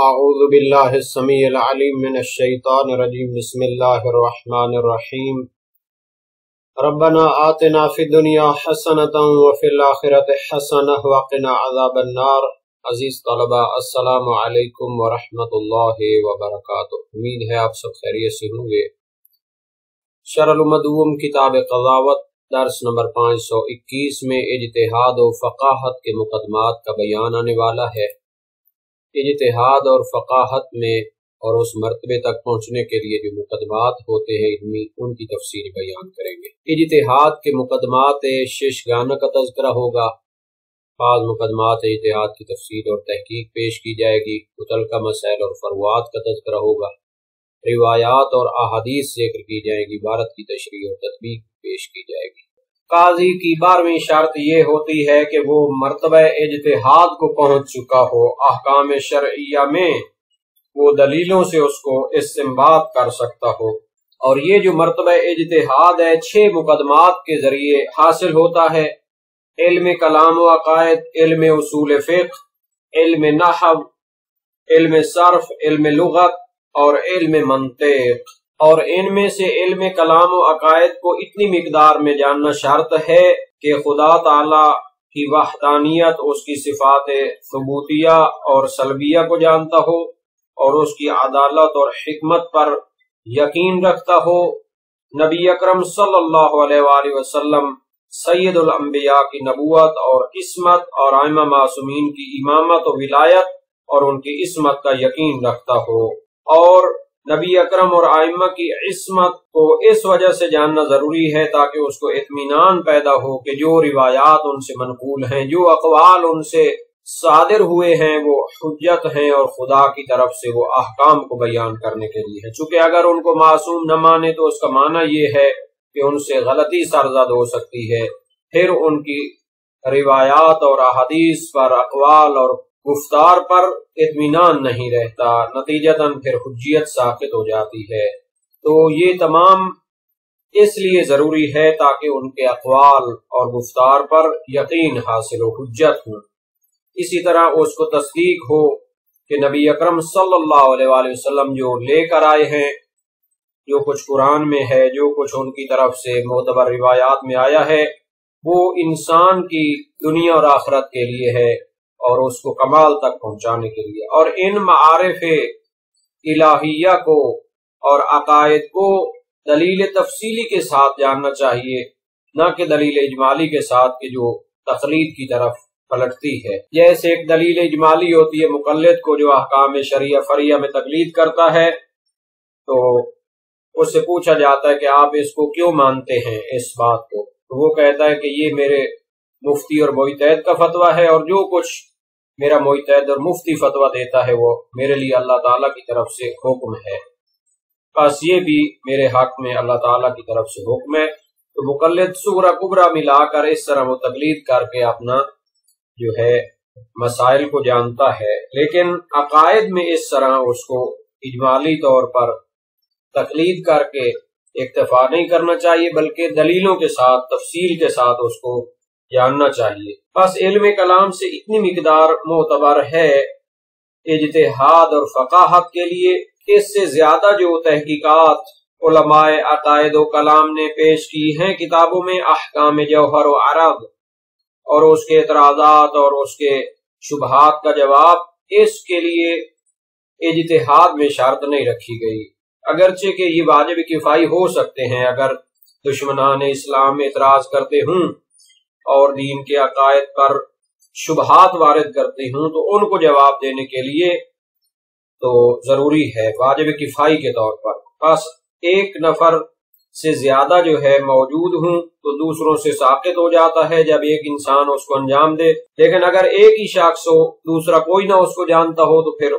اعوذ باللہ السمیع العلیم من الشیطان الرجیم بسم اللہ الرحمن الرحیم ربنا آتنا فی الدنیا حسنة وفی الآخرة حسنة وقنا عذاب النار۔ عزیز طلبہ السلام علیکم ورحمۃ اللہ وبرکاتہ، امید ہے آپ سب خیریت سے ہوں گے۔ شرح المدوم کتاب قضاوت درس نمبر 521 میں اجتہاد و فقاہت کے مقدمات کا بیان آنے والا ہے۔ اجتہاد اور فقاہت میں اور اس مرتبے تک پہنچنے کے لیے جو مقدمات ہوتے ہیں ان کی تفصیل بیان کریں گے۔ اجتہاد کے مقدمات ششگانہ کا تذکرہ ہوگا، بعض مقدمات اجتہاد کی تفصیل اور تحقیق پیش کی جائے گی، متعلقہ مسائل اور فروعات کا تذکرہ ہوگا، روایات اور احادیث ذکر کی جائیں گی، عبارت کی تشریح اور تطبیق پیش کی جائے گی۔ قاضی کی 12ویں شرط یہ ہوتی ہے کہ وہ مرتبہ اجتہاد کو پہنچ چکا ہو، احکام شرعیہ میں وہ دلیلوں سے اس کو استنباط کر سکتا ہو، اور یہ جو مرتبہ اجتہاد ہے 6 مقدمات کے ذریعے حاصل ہوتا ہے: علم کلام و عقائد، علم اصول فقہ، علم نحو، علم صرف، علم لغت اور علم منطق۔ اور ان میں سے علم کلام و عقائد کو اتنی مقدار میں جاننا شرط ہے کہ خدا تعالی کی وحدانیت، اس کی صفات ثبوتیہ اور سلبیہ کو جانتا ہو، اور اس کی عدالت اور حکمت پر یقین رکھتا ہو، نبی اکرم صلی اللہ علیہ وآلہ وسلم سید الانبیاء کی نبوت اور عصمت اور ائمہ معصومین کی امامت و ولایت اور ان کی عصمت کا یقین رکھتا ہو۔ اور نبی اکرم اور ائمہ کی عصمت کو اس وجہ سے جاننا ضروری ہے تاکہ اس کو اطمینان پیدا ہو کہ جو روایات ان سے منقول ہیں، جو اقوال ان سے صادر ہوئے ہیں، وہ حجت ہیں اور خدا کی طرف سے وہ احکام کو بیان کرنے کے لیے ہے۔ چونکہ اگر ان کو معصوم نہ مانے تو اس کا معنی یہ ہے کہ ان سے غلطی سرزد ہو سکتی ہے، پھر ان کی روایات اور احادیث پر، اقوال اور گفتار پر اطمینان نہیں رہتا، نتیجتاً پھر حجیت ساقط ہو جاتی ہے۔ تو یہ تمام اس لیے ضروری ہے تاکہ ان کے اقوال اور گفتار پر یقین حاصل ہو، حجت ہو۔ اسی طرح اس کو تصدیق ہو کہ نبی اکرم صلی اللہ علیہ وآلہ وسلم جو لے کر آئے ہیں، جو کچھ قرآن میں ہے، جو کچھ ان کی طرف سے معتبر روایات میں آیا ہے، وہ انسان کی دنیا اور آخرت کے لیے ہے اور اس کو کمال تک پہنچانے کے لیے۔ اور ان معارف الہیہ کو اور عقائد کو دلیل تفصیلی کے ساتھ جاننا چاہیے، نہ کہ دلیل اجمالی کے ساتھ کہ جو تقلید کی طرف پلٹتی ہے۔ جیسے ایک دلیل اجمالی ہوتی ہے مقلد کو جو احکام شرعیہ فریہ میں تقلید کرتا ہے، تو اس سے پوچھا جاتا ہے کہ آپ اس کو کیوں مانتے ہیں، اس بات کو، تو وہ کہتا ہے کہ یہ میرے مفتی اور مجتہد کا فتویٰ ہے، اور جو کچھ میرا مجتہد اور مفتی فتویٰ دیتا ہے وہ میرے لیے اللہ تعالیٰ کی طرف سے حکم ہے، بس یہ بھی میرے حق میں اللہ تعالیٰ کی طرف سے حکم ہے۔ تو مقلد صغرا کبرا ملا کر اس طرح وہ تقلید کر کے اپنا جو ہے مسائل کو جانتا ہے، لیکن عقائد میں اس طرح اس کو اجمالی طور پر تقلید کر کے اکتفا نہیں کرنا چاہیے، بلکہ دلیلوں کے ساتھ، تفصیل کے ساتھ اس کو جاننا چاہیے۔ بس علم کلام سے اتنی مقدار معتبر ہے اجتہاد اور فقاہت کے لیے، اس سے زیادہ جو تحقیقات علماء عقائد و کلام نے پیش کی ہیں کتابوں میں، احکام جوہر و عرض اور اس کے اعتراضات اور اس کے شبہات کا جواب، اس کے لیے اجتہاد میں شرط نہیں رکھی گئی، اگرچہ کہ یہ واجب کفائی ہو سکتے ہیں۔ اگر دشمنان اسلام اعتراض کرتے ہوں اور دین کے عقائد پر شبہات وارد کرتے ہوں تو ان کو جواب دینے کے لیے تو ضروری ہے واجب کفائی کے طور پر، بس ایک نفر سے زیادہ جو ہے موجود ہوں تو دوسروں سے ساقط ہو جاتا ہے جب ایک انسان اس کو انجام دے، لیکن اگر ایک ہی شخص ہو، دوسرا کوئی نہ اس کو جانتا ہو، تو پھر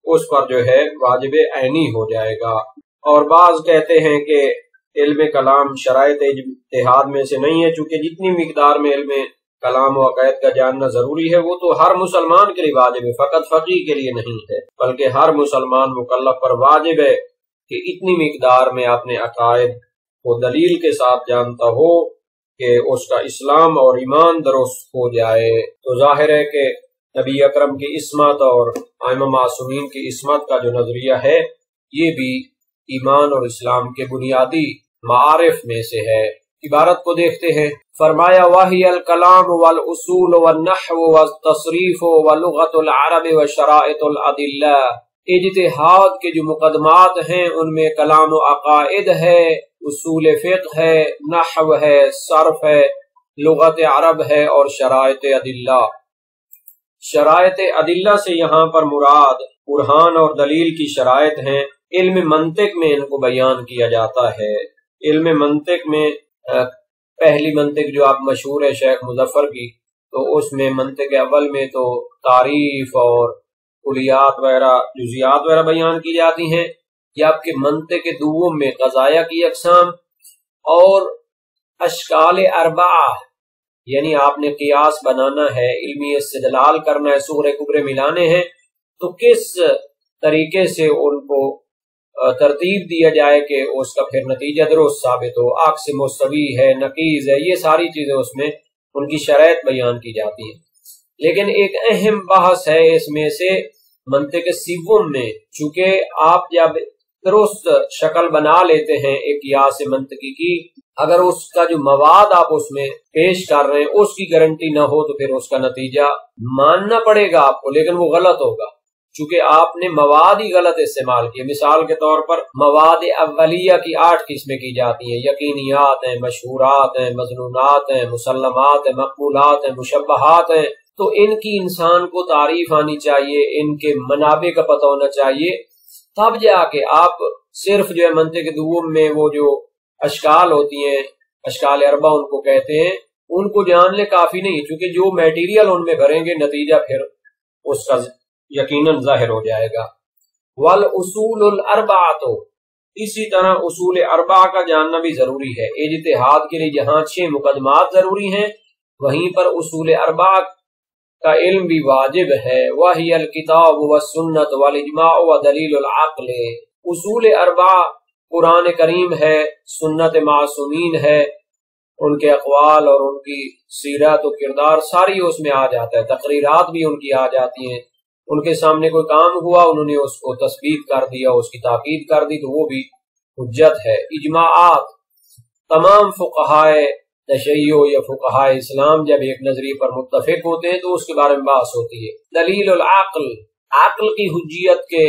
اس پر جو ہے واجب عینی ہو جائے گا۔ اور بعض کہتے ہیں کہ علم کلام شرائط اجتہاد میں سے نہیں ہے، چونکہ جتنی مقدار میں علم کلام و عقائد کا جاننا ضروری ہے وہ تو ہر مسلمان کے لیے واجب ہے، فقط فقیہ کے لیے نہیں ہے، بلکہ ہر مسلمان مکلف پر واجب ہے کہ اتنی مقدار میں اپنے عقائد کو دلیل کے ساتھ جانتا ہو کہ اس کا اسلام اور ایمان درست ہو جائے۔ تو ظاہر ہے کہ نبی اکرم کی عصمت اور ائمہ معصومین کی عصمت کا جو نظریہ ہے یہ بھی ایمان اور اسلام کے بنیادی معارف میں سے ہے۔ عبارت کو دیکھتے ہیں، فرمایا وَهِيَ الْكَلَامُ وَالْأُصُولُ وَالنَّحْوُ وَالتَّصْرِيفُ وَلُغَةُ الْعَرَبِ وَشَرَائِطُ الْأَدِلَّةِ۔ اجتہاد کے جو مقدمات ہیں ان میں کلام و عقائد ہے، اصول فقہ ہے، نحو ہے، صرف ہے، لغت عرب ہے اور شرائط ادلہ۔ شرائط ادلہ سے یہاں پر مراد برہان اور دلیل کی شرائط ہیں۔ علم منطق میں ان کو بیان کیا جاتا ہے۔ علم منطق میں پہلی منطق جو آپ مشہور ہے شیخ مظفر کی، تو اس میں منطق اول میں تو تعریف اور کلیات وغیرہ جزیات وغیرہ بیان کی جاتی ہیں، یا آپ کے منطق دوم میں قضایا کی اقسام اور اشکال اربعہ، یعنی آپ نے قیاس بنانا ہے، علمی استدلال کرنا ہے، صغرے کبرے ملانے ہیں، تو کس طریقے سے ان کو ترتیب دیا جائے کہ اس کا پھر نتیجہ درست ثابت ہو، عکس مستوی ہے، نقیض ہے، یہ ساری چیزیں اس میں ان کی شرائط بیان کی جاتی ہیں۔ لیکن ایک اہم بحث ہے اس میں سے منطق سیوم میں، چونکہ آپ جب درست شکل بنا لیتے ہیں ایک قیاس منطقی کی، اگر اس کا جو مواد آپ اس میں پیش کر رہے ہیں اس کی گارنٹی نہ ہو تو پھر اس کا نتیجہ ماننا پڑے گا آپ کو، لیکن وہ غلط ہوگا چونکہ آپ نے مواد ہی غلط استعمال کیے۔ مثال کے طور پر مواد اولیہ کی 8 قسمیں کی جاتی ہیں، یقینیات ہیں، مشہورات ہیں، مظنونات ہیں، مسلمات ہیں، مقبولات ہیں، مشبہات ہیں، تو ان کی انسان کو تعریف آنی چاہیے، ان کے منابع کا پتہ ہونا چاہیے، تب جا کے آپ صرف جو ہے منطق دوم میں وہ جو اشکال ہوتی ہیں، اشکال اربع ان کو کہتے ہیں، ان کو جان لے کافی نہیں، چونکہ جو میٹیریل ان میں بھریں گے نتیجہ پھر اس کا یقیناً ظاہر ہو جائے گا۔ والاصول الاربعۃ، اسی طرح اصول اربعہ کا جاننا بھی ضروری ہے۔ اجتہاد کے لیے جہاں 6 مقدمات ضروری ہیں وہیں پر اصول اربعہ کا علم بھی واجب ہے۔ وَهِيَ الْكِتَابُ وَالسُّنَّةُ وَالْإِجْمَاعُ وَدَلِيلُ الْعَقْلِ، اصول اربعہ قرآن کریم ہے، سنت معصومین ہے، ان کے اقوال اور ان کی سیرت و کردار ساری اس میں آ جاتا ہے، تقریرات بھی ان کی آ جاتی ہیں، ان کے سامنے کوئی کام ہوا انہوں نے اس کو تثبیت کر دیا، اس کی تاکید کر دی، تو وہ بھی حجت ہے۔ اجماعات، تمام فقہائے تشیع یا فقہائے اسلام جب ایک نظریے پر متفق ہوتے ہیں تو اس کے بارے میں بحث ہوتی ہے۔ دلیل العقل، عقل کی حجیت کے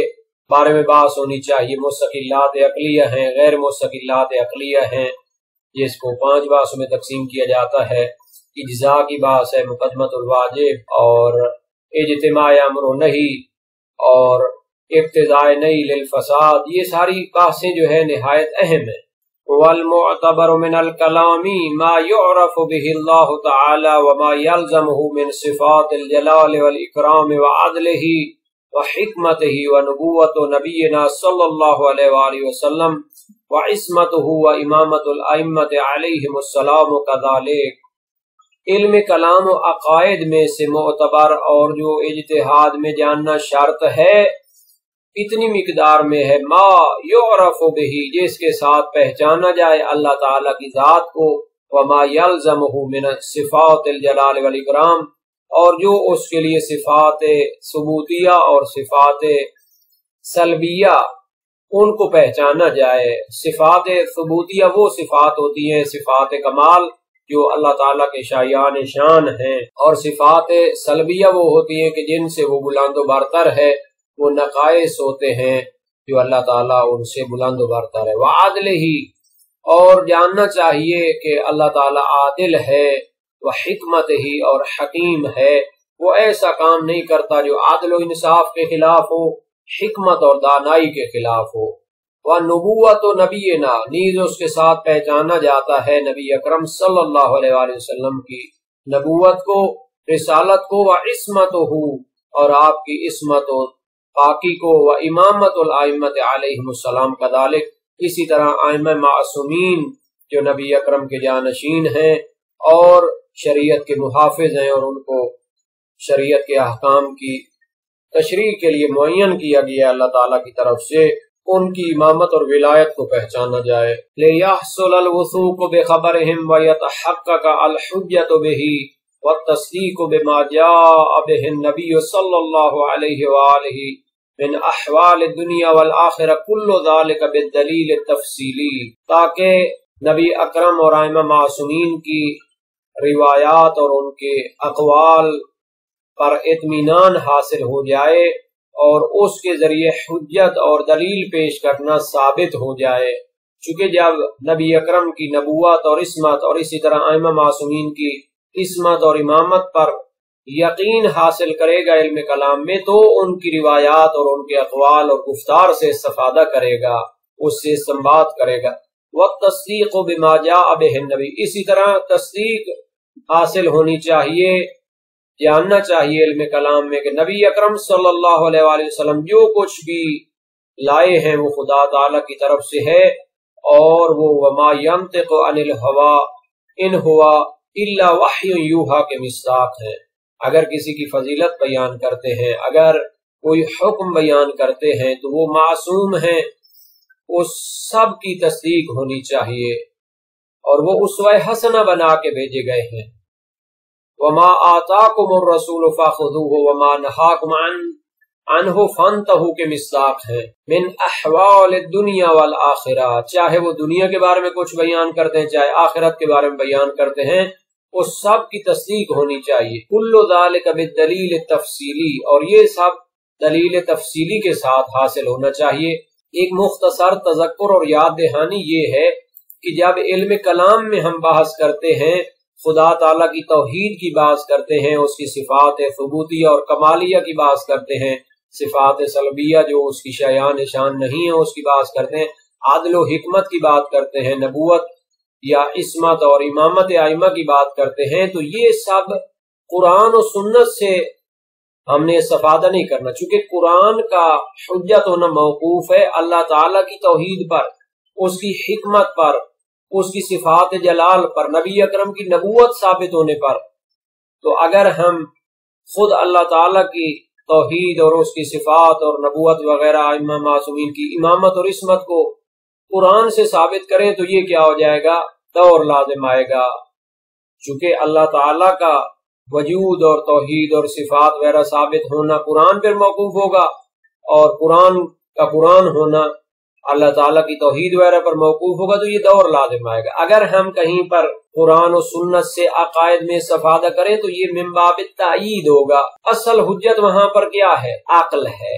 بارے میں بحث ہونی چاہیے، مستقلات عقلیہ ہیں، غیر مستقلات عقلیہ ہیں، جس کو 5 بحثوں میں تقسیم کیا جاتا ہے۔ اجزاء کی بحث ہے، مقدمۃ الواجب اور اجتماع امر و نہی اور اقتضاء نہی للفساد، یہ ساری بحثیں جو ہے نہایت اہم ہیں۔ والمعتبر من الكلام ما يعرف به الله تعالى وما يلزمه من صفات الجلال والإكرام وعدله وحكمته ونبوة نبينا صلى الله عليه وآله وسلم وعصمته وإمامة الأئمة عليهم السلام كذلك۔ علم کلام و عقائد میں سے معتبر اور جو اجتہاد میں جاننا شرط ہے اتنی مقدار میں ہے، ما یعرف بہ، جس کے ساتھ پہچانا جائے اللہ تعالیٰ کی ذات کو، وما یلزمہ من صفات الجلال والاکرام، اور جو اس کے لیے صفات ثبوتیہ اور صفات سلبیہ ان کو پہچانا جائے۔ صفات ثبوتیہ وہ صفات ہوتی ہیں، صفات کمال جو اللہ تعالیٰ کے شایان شان ہیں، اور صفات سلبیہ وہ ہوتی ہیں کہ جن سے وہ بلند و برتر ہے، وہ نقائص ہوتے ہیں جو اللہ تعالیٰ ان سے بلند و برتر ہے۔ وعدلہ، اور جاننا چاہیے کہ اللہ تعالیٰ عادل ہے، وحکمت ہی، اور حکیم ہے، وہ ایسا کام نہیں کرتا جو عدل و انصاف کے خلاف ہو، حکمت اور دانائی کے خلاف ہو۔ وَنُبُوَّةُ نَبِيِّنَا، نیز اس کے ساتھ پہچانا جاتا ہے نبی اکرم صلی اللہ علیہ وآلہ وسلم کی نبوت کو، رسالت کو، وَعِصْمَتُهُ، اور آپ کی عصمت و پاکی کو، وَإِمَامَةُ الْأَئِمَّةِ عَلَيْهِمُ السَّلَامُ كَذَلِكَ، اسی طرح ائمہ معصومین جو نبی اکرم کے جانشین ہیں اور شریعت کے محافظ ہیں اور ان کو شریعت کے احکام کی تشریح کے لیے معین کیا گیا اللہ تعالیٰ کی طرف سے، ان کی امامت اور ولایت کو پہچانا جائے۔ لِيَحْصُلَ الْوُثُوقُ بِخَبَرِهِمْ وَيَتَحَقَّقَ الْحُجَّةُ بِهِ، والتصدیق بما جاء به النبی صلی اللہ علیہ وآلہ من احوال الدنیا والآخرہ کل ذالک بالدلیل التفصیلی، تاکہ نبی اکرم اور ائمہ معصومین کی روایات اور ان کے اقوال پر اطمینان حاصل ہو جائے اور اس کے ذریعے حجت اور دلیل پیش کرنا ثابت ہو جائے۔ چونکہ جب نبی اکرم کی نبوت اور عصمت اور اسی طرح ائمہ معصومین کی عصمت اور امامت پر یقین حاصل کرے گا علم کلام میں، تو ان کی روایات اور ان کے اقوال اور گفتار سے استفادہ کرے گا، اس سے استنباط کرے گا۔ والتصدیق بما جاء به النبی، اسی طرح تصدیق حاصل ہونی چاہیے، جاننا چاہیے علم کلام میں کہ نبی اکرم صلی اللہ علیہ وآلہ وسلم جو کچھ بھی لائے ہیں وہ خدا تعالی کی طرف سے ہے، اور وہ وما ينطق عن الهوى ان هو الا وحی یوحی کے مصداق ہیں۔ اگر کسی کی فضیلت بیان کرتے ہیں، اگر کوئی حکم بیان کرتے ہیں تو وہ معصوم ہیں، اس سب کی تصدیق ہونی چاہیے، اور وہ اسوہ حسنہ بنا کے بھیجے گئے ہیں۔ وما آتاکم الرسول فخذوہ وما نہاکم عنہ فانتہوا کے مصداق ہیں۔ من احوال الدنیا والآخرہ، چاہے وہ دنیا کے بارے میں کچھ بیان کرتے ہیں، چاہے آخرت کے بارے میں بیان کرتے ہیں، اس سب کی تصدیق ہونی چاہیے۔ کل ذالک بالدلیل التفصیلی، اور یہ سب دلیل تفصیلی کے ساتھ حاصل ہونا چاہیے۔ ایک مختصر تذکر اور یاد دہانی یہ ہے کہ جب علم کلام میں ہم بحث کرتے ہیں، خدا تعالیٰ کی توحید کی بحث کرتے ہیں، اس کی صفات ثبوتیہ اور کمالیہ کی بحث کرتے ہیں، صفات سلبیہ جو اس کی شیاں نشان نہیں ہیں اس کی بحث کرتے ہیں، عدل و حکمت کی بات کرتے ہیں، نبوت یا عصمت اور امامت ائمہ کی بات کرتے ہیں، تو یہ سب قرآن و سنت سے ہم نے استفادہ نہیں کرنا، چونکہ قرآن کا حجت ہونا موقوف ہے اللہ تعالیٰ کی توحید پر، اس کی حکمت پر، اس کی صفات جلال پر، نبی اکرم کی نبوت ثابت ہونے پر۔ تو اگر ہم خود اللہ تعالیٰ کی توحید اور اس کی صفات اور نبوت وغیرہ ائمہ معصومین کی امامت اور عصمت کو قرآن سے ثابت کریں تو یہ کیا ہو جائے گا؟ دور لازم آئے گا، چونکہ اللہ تعالیٰ کا وجود اور توحید اور صفات وغیرہ ثابت ہونا قرآن پر موقوف ہوگا، اور قرآن کا قرآن ہونا اللہ تعالیٰ کی توحید وغیرہ پر موقوف ہوگا، تو یہ دور لازم آئے گا۔ اگر ہم کہیں پر قرآن و سنت سے عقائد میں استفادہ کریں تو یہ من باب تائید ہوگا۔ اصل حجت وہاں پر کیا ہے؟ عقل ہے،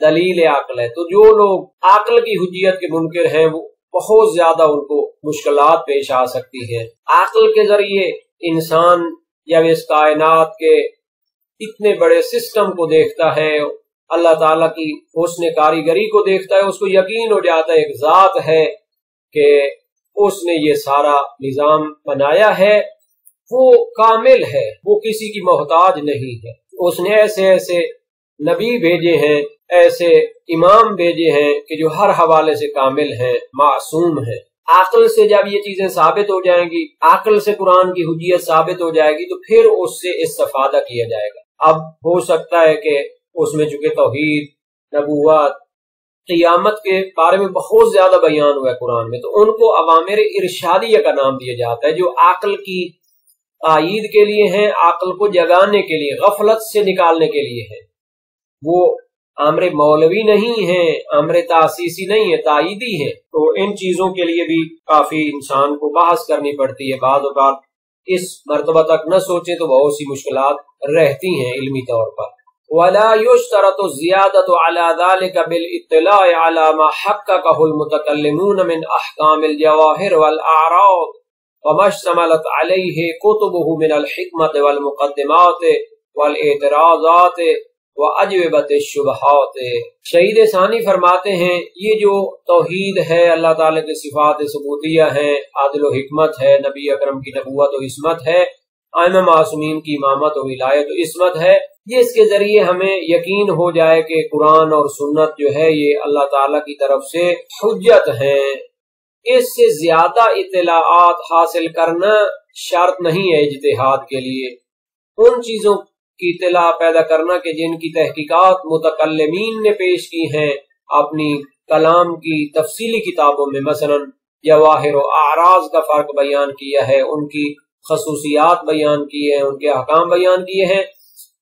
دلیل عقل ہے۔ تو جو لوگ عقل کی حجیت کے منکر ہیں وہ بہت زیادہ ان کو مشکلات پیش آ سکتی ہیں۔ عقل کے ذریعے انسان جب اس کائنات کے اتنے بڑے سسٹم کو دیکھتا ہے، اللہ تعالیٰ کی حسن کاریگری کو دیکھتا ہے، اس کو یقین ہو جاتا ہے ایک ذات ہے کہ اس نے یہ سارا نظام بنایا ہے، وہ کامل ہے، وہ کسی کی محتاج نہیں ہے، اس نے ایسے ایسے نبی بھیجے ہیں، ایسے امام بھیجے ہیں کہ جو ہر حوالے سے کامل ہیں، معصوم ہیں۔ عقل سے جب یہ چیزیں ثابت ہو جائیں گی، عقل سے قرآن کی حجیت ثابت ہو جائے گی، تو پھر اس سے استفادہ کیا جائے گا۔ اب ہو سکتا ہے کہ اس میں چونکہ توحید، نبوت، قیامت کے بارے میں بہت زیادہ بیان ہوا ہے قرآن میں، تو ان کو اوامر ارشادیہ کا نام دیا جاتا ہے، جو عقل کی تائید کے لیے ہیں، عقل کو جگانے کے لیے، غفلت سے نکالنے کے لیے ہیں۔ وہ امر مولوی نہیں ہیں، امر تاسیسی نہیں ہے، تائیدی ہے۔ تو ان چیزوں کے لیے بھی کافی انسان کو بحث کرنی پڑتی ہے، بعض اوقات اس مرتبہ تک نہ سوچیں تو بہت سی مشکلات رہتی ہیں علمی طور پر۔ ولا يشترط الزيادة على ذلك بالاطلاع على ما حققه المتكلمون من احكام الجواهر والاعراض وما اشتملت عليه كتبه من الحكمة والمقدمات والاعتراضات واجوبۃ الشبہات۔ شہید ثانی فرماتے ہیں یہ جو توحید ہے، اللہ تعالی کی صفات ثبوتیہ ہیں، عدل و حکمت ہے، نبی اکرم کی نبوت و عصمت ہے، ائمہ معصومین کی امامت و ولایت و عصمت ہے، یہ اس کے ذریعے ہمیں یقین ہو جائے کہ قرآن اور سنت جو ہے یہ اللہ تعالیٰ کی طرف سے حجت ہیں۔ اس سے زیادہ اطلاعات حاصل کرنا شرط نہیں ہے اجتہاد کے لیے، ان چیزوں کی اطلاع پیدا کرنا کہ جن کی تحقیقات متکلمین نے پیش کی ہیں اپنی کلام کی تفصیلی کتابوں میں، مثلا جواہر و اعراض کا فرق بیان کیا ہے، ان کی خصوصیات بیان کی ہیں، ان کے احکام بیان کیے ہیں،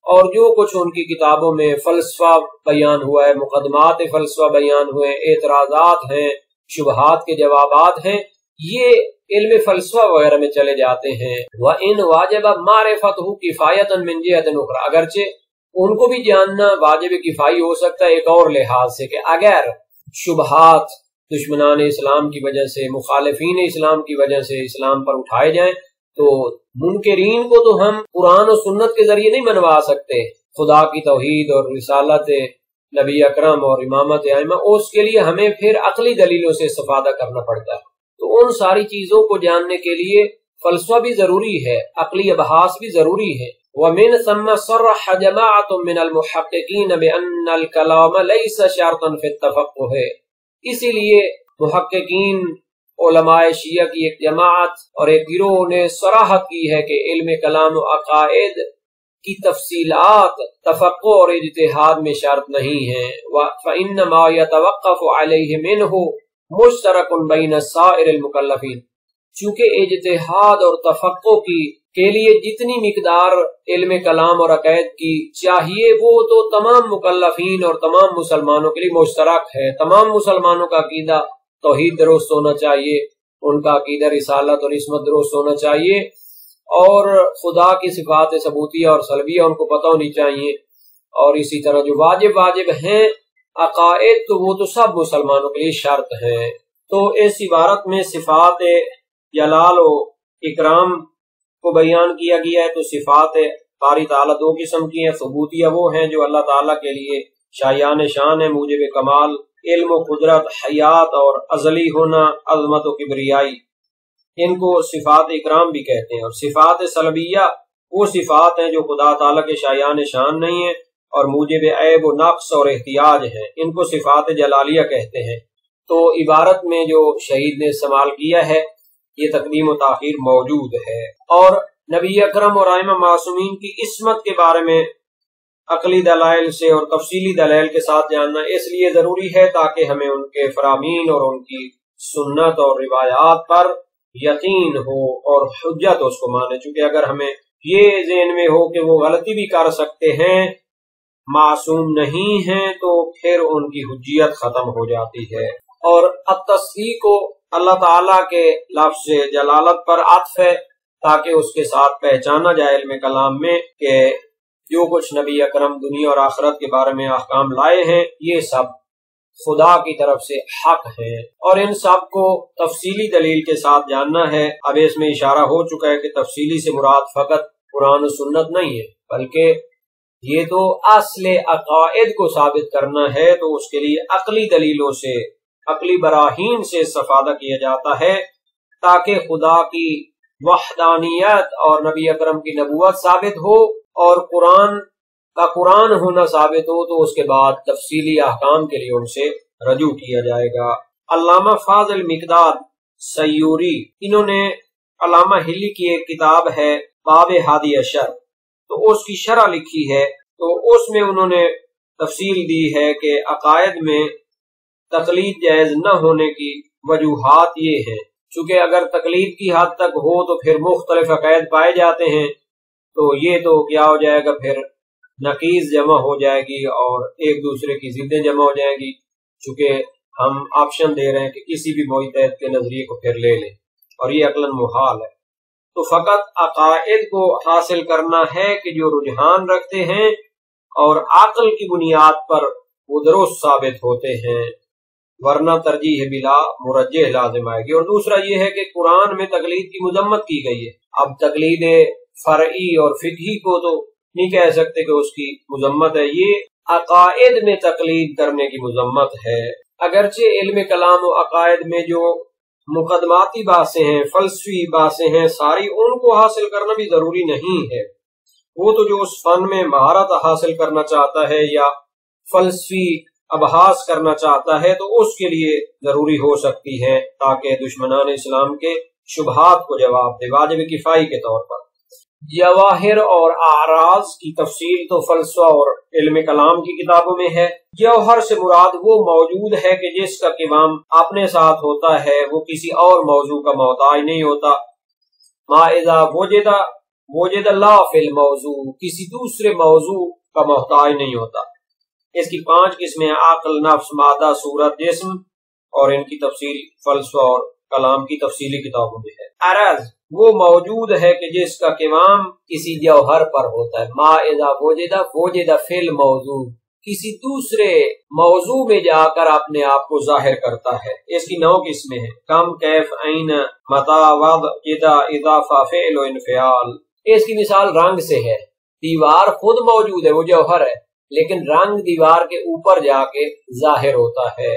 اور جو کچھ ان کی کتابوں میں فلسفہ بیان ہوا ہے، مقدمات فلسفہ بیان ہوئے، اعتراضات ہیں، شبہات کے جوابات ہیں، یہ علم فلسفہ وغیرہ میں چلے جاتے ہیں۔ وَإِنْ وَاجَبَ مَعْرِفَتُهُ كِفَایَةً مِنْ جِهَةٍ أُخْرَى، اگرچہ ان کو بھی جاننا واجب کفائی ہو سکتا ہے ایک اور لحاظ سے، کہ اگر شبہات دشمنان اسلام کی وجہ سے، مخالفین اسلام کی وجہ سے اسلام پر اٹھائے جائیں تو منکرین کو تو ہم قرآن و سنت کے ذریعے نہیں منوا سکتے، خدا کی توحید اور رسالت نبی اکرم اور امامت ائمہ، اس کے لیے ہمیں پھر عقلی دلیلوں سے استفادہ کرنا پڑتا ہے۔ تو ان ساری چیزوں کو جاننے کے لیے فلسفہ بھی ضروری ہے، عقلی ابحاث بھی ضروری ہے۔ وَمِن ثَمَّ صَرَّحَ جَمَاعَةٌ مِّنَ الْمُحَقِّقِينَ بِأَنَّ الْكَلَامَ لَيْسَ شَرْطًا فِي التَّفَقُّهِ، اسی لیے محققین علماء شیعہ کی ایک جماعت اور ایک گروہ نے صراحت کی ہے کہ علم کلام و عقائد کی تفصیلات تفقہ اور اجتہاد میں شرط نہیں ہیں۔ فَإِنَّمَا يَتَوَقَّفُ عَلَيْهِ مِنْهُ مُشْتَرَكٌ بَيْنَ سَائِرِ الْمُكَلَّفِينَ، چونکہ اجتہاد اور تفقہ کے لیے جتنی مقدار علم کلام اور عقائد کی چاہیے وہ تو تمام مکلفین اور تمام مسلمانوں کے لیے مشترک ہے۔ تمام مسلمانوں کا عقیدہ توحید درست ہونا چاہیے، ان کا عقیدہ رسالت اور عصمت درست ہونا چاہیے، اور خدا کی صفات ثبوتیہ اور سلبیہ ان کو پتہ ہونی چاہیے، اور اسی طرح جو واجب ہیں عقائد تو وہ تو سب مسلمانوں کے لیے شرط ہیں۔ تو اس عبارت میں صفات جلال و اکرام کو بیان کیا گیا ہے۔ تو صفات باری تعالیٰ دو قسم کی ہیں، ثبوتیہ وہ ہیں جو اللہ تعالیٰ کے لیے شایان شان ہے، موجب کمال علم و قدرت، حیات اور ازلی ہونا، عظمت و کبریائی، ان کو صفات اکرام بھی کہتے ہیں۔ اور صفات سلبیہ وہ صفات ہیں جو خدا تعالیٰ کے شایان شان نہیں ہیں اور موجب عیب و نقص اور احتیاج ہیں، ان کو صفات جلالیہ کہتے ہیں۔ تو عبارت میں جو شہید نے استعمال کیا ہے یہ تقدیم و تاخیر موجود ہے۔ اور نبی اکرم اور ائمہ معصومین کی عصمت کے بارے میں عقلی دلائل سے اور تفصیلی دلائل کے ساتھ جاننا اس لیے ضروری ہے تاکہ ہمیں ان کے فرامین اور ان کی سنت اور روایات پر یقین ہو اور حجت اس کو مانے، چونکہ اگر ہمیں یہ ذہن میں ہو کہ وہ غلطی بھی کر سکتے ہیں، معصوم نہیں ہیں، تو پھر ان کی حجیت ختم ہو جاتی ہے۔ اور التصدیق کو اللہ تعالیٰ کے لفظ جلالت پر عطف ہے تاکہ اس کے ساتھ پہچانا جائے علم کلام میں کہ جو کچھ نبی اکرم دنیا اور آخرت کے بارے میں احکام لائے ہیں یہ سب خدا کی طرف سے حق ہیں، اور ان سب کو تفصیلی دلیل کے ساتھ جاننا ہے۔ اب اس میں اشارہ ہو چکا ہے کہ تفصیلی سے مراد فقط قرآن و سنت نہیں ہے، بلکہ یہ تو اصل عقائد کو ثابت کرنا ہے، تو اس کے لیے عقلی دلیلوں سے، عقلی براہین سے استفادہ کیا جاتا ہے تاکہ خدا کی وحدانیت اور نبی اکرم کی نبوت ثابت ہو اور قرآن کا قرآن ہونا ثابت ہو، تو اس کے بعد تفصیلی احکام کے لیے ان سے رجوع کیا جائے گا۔ علامہ فاضل مقداد سیوری، انہوں نے علامہ ہلی کی ایک کتاب ہے باب ہادی عشر، تو اس کی شرح لکھی ہے، تو اس میں انہوں نے تفصیل دی ہے کہ عقائد میں تقلید جائز نہ ہونے کی وجوہات یہ ہیں، چونکہ اگر تقلید کی حد تک ہو تو پھر مختلف عقائد پائے جاتے ہیں، تو یہ تو کیا ہو جائے گا، پھر نقیض جمع ہو جائے گی اور ایک دوسرے کی ضدیں جمع ہو جائیں گی، چونکہ ہم آپشن دے رہے ہیں کہ کسی بھی مجتہد کے نظریے کو پھر لے لیں، اور یہ عقلاً محال ہے۔ تو فقط عقائد کو حاصل کرنا ہے کہ جو رجحان رکھتے ہیں اور عقل کی بنیاد پر وہ درست ثابت ہوتے ہیں، ورنہ ترجیح بلا مرجح لازم آئے گی۔ اور دوسرا یہ ہے کہ قرآن میں تقلید کی مذمت کی گئی ہے، اب تقلید فرعی اور فقہی کو تو نہیں کہہ سکتے کہ اس کی مذمت ہے، یہ عقائد میں تقلید کرنے کی مذمت ہے۔ اگرچہ علم کلام و عقائد میں جو مقدماتی باتیں ہیں، فلسفی باتیں ہیں، ساری ان کو حاصل کرنا بھی ضروری نہیں ہے، وہ تو جو اس فن میں مہارت حاصل کرنا چاہتا ہے یا فلسفی ابحاث کرنا چاہتا ہے تو اس کے لیے ضروری ہو سکتی ہے تاکہ دشمنان اسلام کے شبہات کو جواب دے، واجب کفائی کے طور پر۔ جواہر اور اعراض کی تفصیل تو فلسفہ اور علم کلام کی کتابوں میں ہے۔ جوہر سے مراد وہ موجود ہے کہ جس کا قوام اپنے ساتھ ہوتا ہے، وہ کسی اور موضوع کا محتاج نہیں ہوتا، ما اذا وجد لا فی الموضوع، کسی دوسرے موضوع کا محتاج نہیں ہوتا۔ اس کی 5 قسمیں ہیں: عقل، نفس، مادہ، صورت، جسم، اور ان کی تفصیل فلسفہ اور کلام کی تفصیلی کتابوں میں ہے۔ عرض وہ موجود ہے کہ جس کا قوام کسی جوہر پر ہوتا ہے۔ ما اذا وجد فی الموضوع، کسی دوسرے موضوع میں جا کر اپنے آپ کو ظاہر کرتا ہے۔ اس کی 9 قسمیں ہیں: کم، کیف، این، متا، وضع، ادا، اضافہ، فعل و انفعال۔ اس کی مثال رنگ سے ہے۔ دیوار خود موجود ہے، وہ جوہر ہے، لیکن رنگ دیوار کے اوپر جا کے ظاہر ہوتا ہے۔